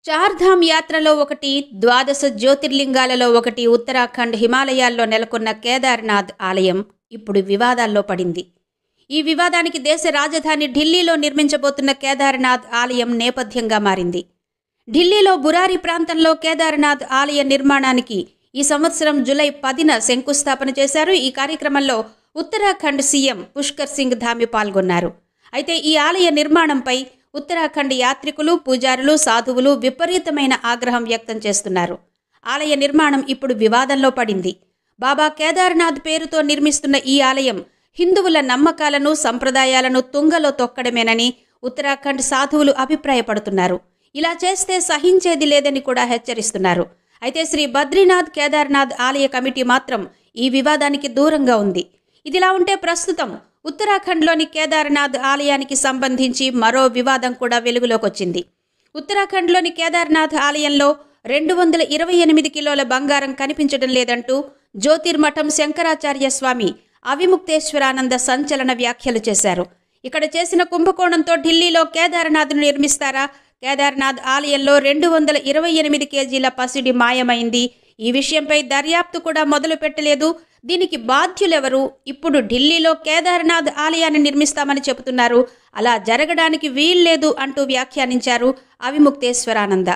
చార్ధామ్ యాత్రలో ఒకటి, ద్వాదశ జ్యోతిర్లింగాలలో ఒకటి ఉత్తరాఖండ్ హిమాలయాల్లో నెలకొన్న కేదార్నాథ్ ఆలయం ఇప్పుడు వివాదాల్లో పడింది. ఈ వివాదానికి దేశ రాజధాని ఢిల్లీలో నిర్మించబోతున్న కేదార్నాథ్ ఆలయం నేపథ్యంగా మారింది. ఢిల్లీలో బురారి ప్రాంతంలో కేదార్నాథ్ ఆలయ నిర్మాణానికి ఈ సంవత్సరం జూలై 10న శంకుస్థాపన చేశారు. ఈ కార్యక్రమంలో ఉత్తరాఖండ్ సీఎం పుష్కర్ సింగ్ ధామి పాల్గొన్నారు. అయితే ఈ ఆలయ నిర్మాణంపై ఉత్తరాఖండ్ యాత్రికులు, పూజారులు, సాధువులు విపరీతమైన ఆగ్రహం వ్యక్తం చేస్తున్నారు. ఆలయ నిర్మాణం ఇప్పుడు వివాదంలో పడింది. బాబా కేదార్నాథ్ పేరుతో నిర్మిస్తున్న ఈ ఆలయం హిందువుల నమ్మకాలను, సంప్రదాయాలను తుంగలో తొక్కడమేనని ఉత్తరాఖండ్ సాధువులు అభిప్రాయపడుతున్నారు. ఇలా చేస్తే సహించేది లేదని కూడా హెచ్చరిస్తున్నారు. అయితే శ్రీ బద్రీనాథ్ కేదార్నాథ్ ఆలయ కమిటీ మాత్రం ఈ వివాదానికి దూరంగా ఉంది. ఇదిలా ఉంటే ప్రస్తుతం ఉత్తరాఖండ్లోని కేదార్నాథ్ ఆలయానికి సంబంధించి మరో వివాదం కూడా వెలుగులోకొచ్చింది. ఉత్తరాఖండ్లోని కేదార్నాథ్ ఆలయంలో 228 కిలోల బంగారం కనిపించడం లేదంటూ జ్యోతిర్మఠం శంకరాచార్య స్వామి అవిముక్తేశ్వరానంద సంచలన వ్యాఖ్యలు చేశారు. ఇక్కడ చేసిన కుంభకోణంతో ఢిల్లీలో కేదార్నాథ్ను నిర్మిస్తారా? కేదార్నాథ్ ఆలయంలో 228 కేజీల పసిడి మాయమైంది. ఈ విషయంపై దర్యాప్తు కూడా మొదలు పెట్టలేదు. దీనికి బాధ్యులెవరు? ఇప్పుడు ఢిల్లీలో కేదార్నాథ్ ఆలయాన్ని నిర్మిస్తామని చెబుతున్నారు. అలా జరగడానికి వీల్లేదు అంటూ వ్యాఖ్యానించారు అవిముక్తేశ్వరానంద.